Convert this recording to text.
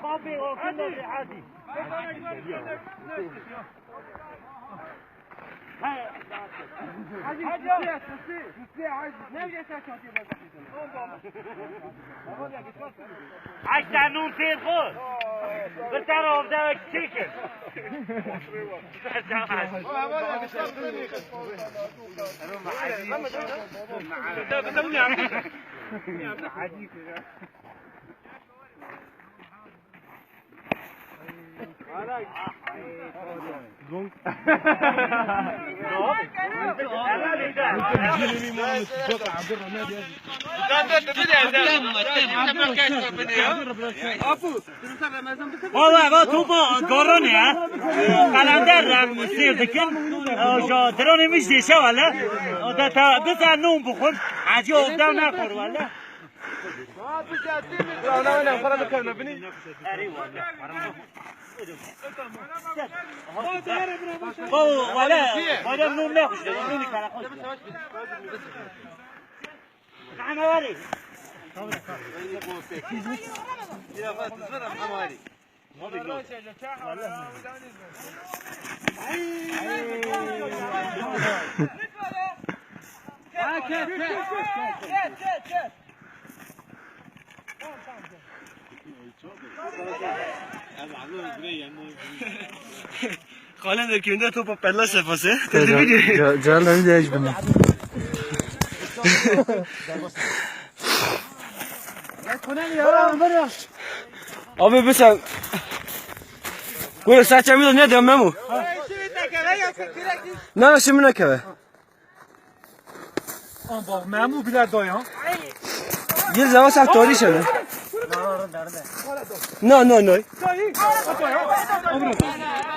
صافي وكله عادي عشان نون فين خود بتعرف ده تشيكن والله با تو با گرانی ها قلندر مسیر دکن جا درانی میش دیشه ولی ده تا بزن نون بخور عجی افتاد نخور ولی ولا ولا نون نخوش نونی کلا خوش نعم ولی خاله در کنده تو با پلا سفاسه تدریجی جال نمیدهش بنی آبی بسن گوره سچه میدون نه دیم ممو نه شمی نکوه ممو بیلر دایان یه زمان سخت تاری شده نه